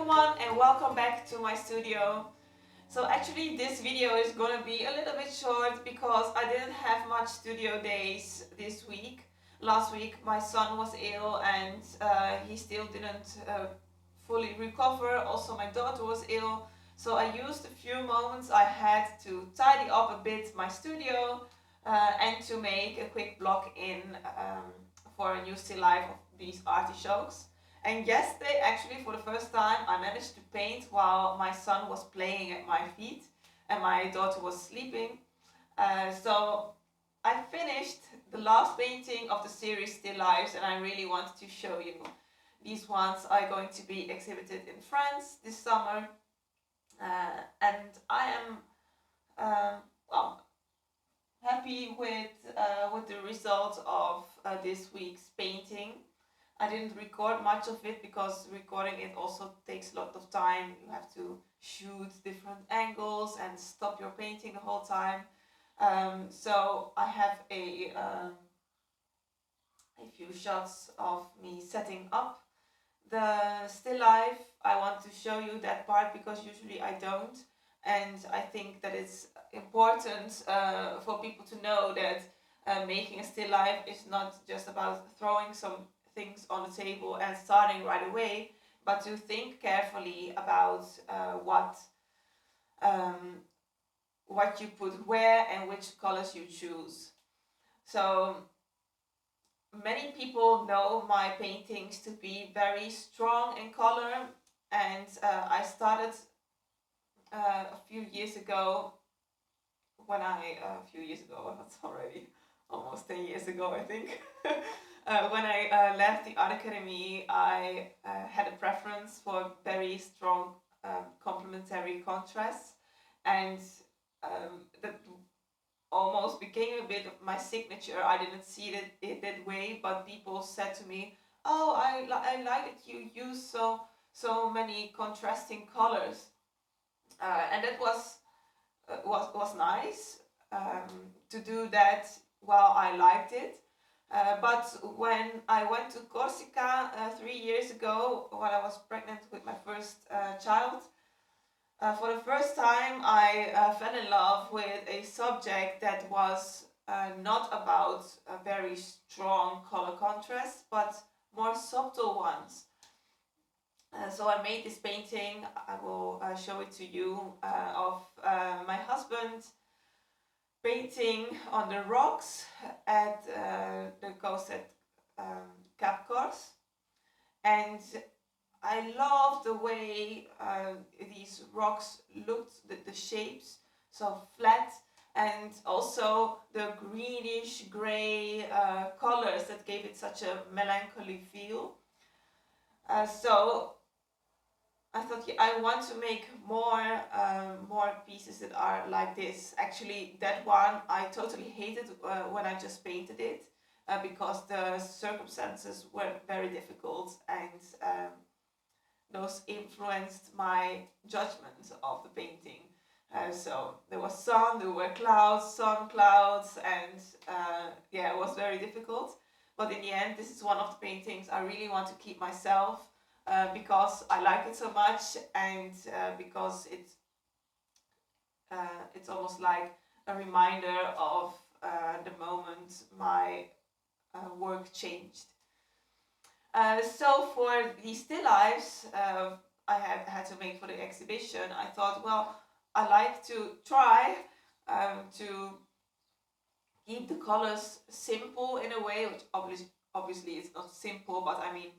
everyone and welcome back to my studio. So actually this video is gonna be a little bit short because I didn't have much studio days this week. Last week my son was ill and he still didn't fully recover. Also my daughter was ill. So I used a few moments I had to tidy up a bit my studio and to make a quick block in for a new still life of these artichokes. And yesterday, actually, for the first time, I managed to paint while my son was playing at my feet and my daughter was sleeping. So I finished the last painting of the series Still Lives, and I really wanted to show you. These ones are going to be exhibited in France this summer. And I am, well, happy with the results of this week's painting. I didn't record much of it because recording it also takes a lot of time. You have to shoot different angles and stop your painting the whole time. So I have a few shots of me setting up the still life. I want to show you that part because usually I don't. And I think that it's important for people to know that making a still life is not just about throwing some things on the table and starting right away, but to think carefully about what you put where and which colors you choose. So many people know my paintings to be very strong in color, and I started a few years ago, that's already almost 10 years ago, I think. When I left the art academy, I had a preference for very strong complementary contrasts, and that almost became a bit of my signature. I didn't see it that way, but people said to me, "Oh, I like that you use so many contrasting colors," and that was nice to do that. Well, I liked it. But when I went to Corsica 3 years ago, when I was pregnant with my first child, for the first time I fell in love with a subject that was not about a very strong color contrast, but more subtle ones. So I made this painting, I will show it to you, of my husband painting on the rocks at the coast at Cap Corse, and I love the way these rocks looked, the shapes, so flat, and also the greenish gray colors that gave it such a melancholy feel. So I thought, yeah, I want to make more pieces that are like this. Actually, that one I totally hated when I just painted it because the circumstances were very difficult, and those influenced my judgment of the painting. So there was sun, there were clouds, sun, clouds, and yeah, it was very difficult. But in the end, this is one of the paintings I really want to keep myself. Because I like it so much, and because it's almost like a reminder of the moment my work changed. So for the still lives I had to make for the exhibition, I thought, well, I like to try to keep the colors simple in a way, which obviously it's not simple, but I mean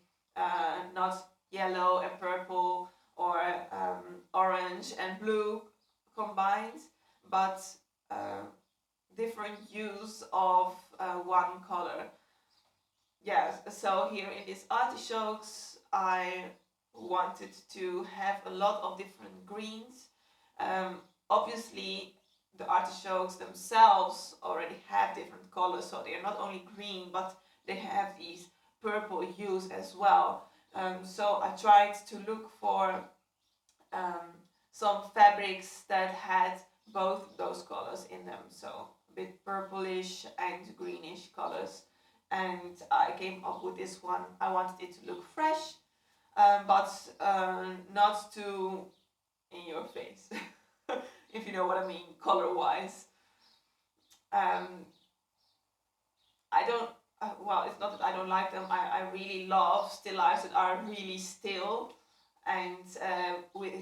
not yellow and purple or orange and blue combined, but different use of one color. Yes, so here in these artichokes I wanted to have a lot of different greens. Obviously the artichokes themselves already have different colors, so they are not only green, but they have these purple hues as well. So I tried to look for some fabrics that had both those colors in them, so a bit purplish and greenish colors, and I came up with this one. I wanted it to look fresh, but not too in your face, if you know what I mean, color-wise. I don't, well, it's not that I don't like them. I really love still lifes that are really still and with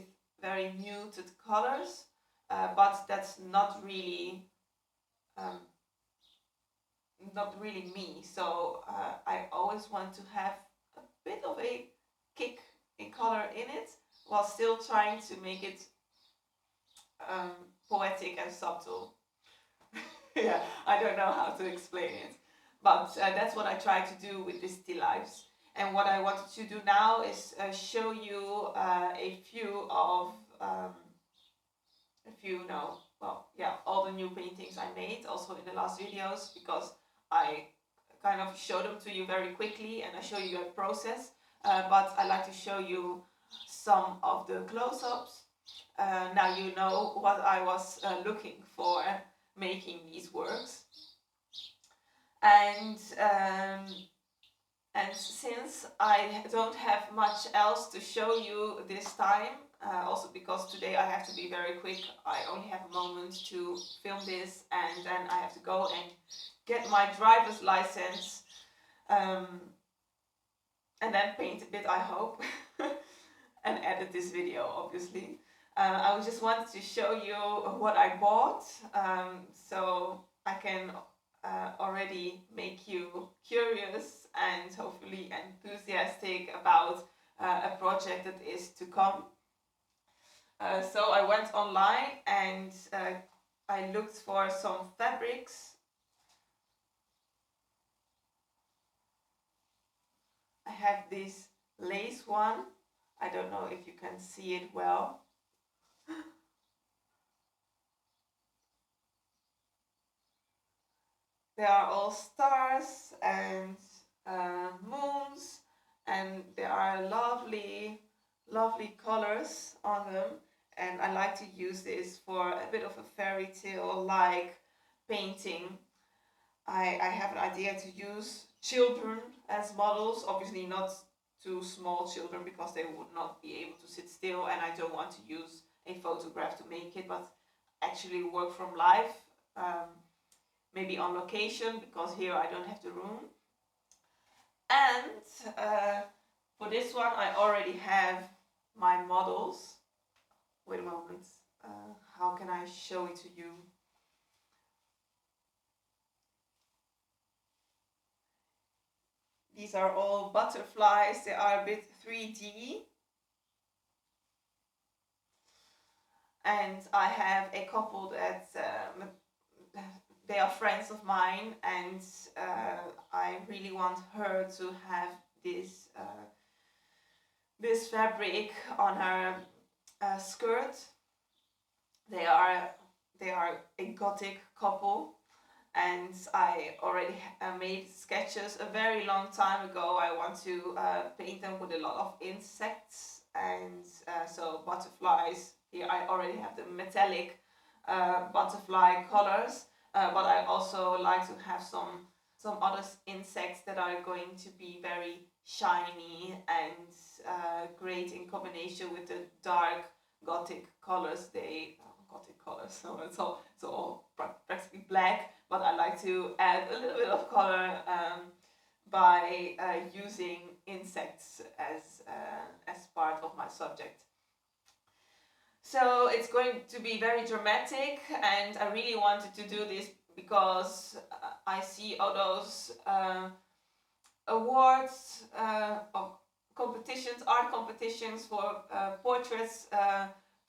very muted colors, but that's not really me. So I always want to have a bit of a kick in color in it, while still trying to make it poetic and subtle. Yeah, I don't know how to explain it, but that's what I try to do with this still lifes. And what I wanted to do now is show you a few of well, yeah, all the new paintings I made also in the last videos, because I kind of show them to you very quickly and I show you a process, but I like to show you some of the close-ups. Now you know what I was looking for making these works. And since I don't have much else to show you this time, also because today I have to be very quick, I only have a moment to film this and then I have to go and get my driver's license, and then paint a bit, I hope, and edit this video, obviously. I just wanted to show you what I bought, so I can already make you curious and hopefully enthusiastic about a project that is to come. So I went online and I looked for some fabrics. I have this lace one. I don't know if you can see it well. They are all stars and moons, and there are lovely, lovely colors on them. And I like to use this for a bit of a fairy tale-like painting. I have an idea to use children as models, obviously not too small children because they would not be able to sit still, and I don't want to use a photograph to make it, but actually work from life. Maybe on location, because here I don't have the room. And for this one I already have my models. Wait a moment, how can I show it to you? These are all butterflies, they are a bit 3D. And I have a couple that they are friends of mine, and I really want her to have this fabric on her skirt. They are a Gothic couple, and I already made sketches a very long time ago. I want to paint them with a lot of insects, and so butterflies. Here I already have the metallic butterfly colors, but I also like to have some other insects that are going to be very shiny and great in combination with the dark Gothic colors. Gothic colors, so it's all practically black, but I like to add a little bit of color by using insects as part of my subject. So it's going to be very dramatic, and I really wanted to do this because I see all those awards of competitions, art competitions for portraits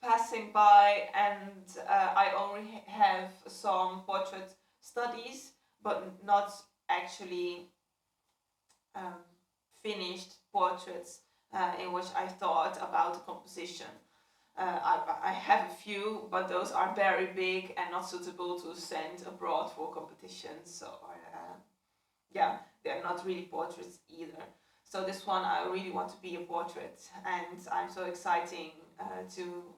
passing by, and I only have some portrait studies, but not actually finished portraits in which I thought about the composition. I have a few, but those are very big and not suitable to send abroad for competitions. So yeah, they're not really portraits either. So this one I really want to be a portrait, and I'm so exciting to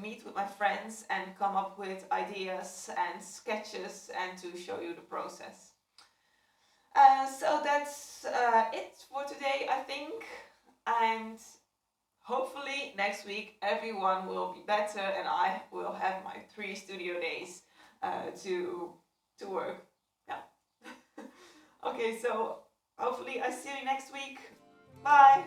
meet with my friends and come up with ideas and sketches and to show you the process. So that's it for today, I think. And hopefully next week everyone will be better and I will have my 3 studio days to work. Yeah. Okay, so hopefully I see you next week. Bye.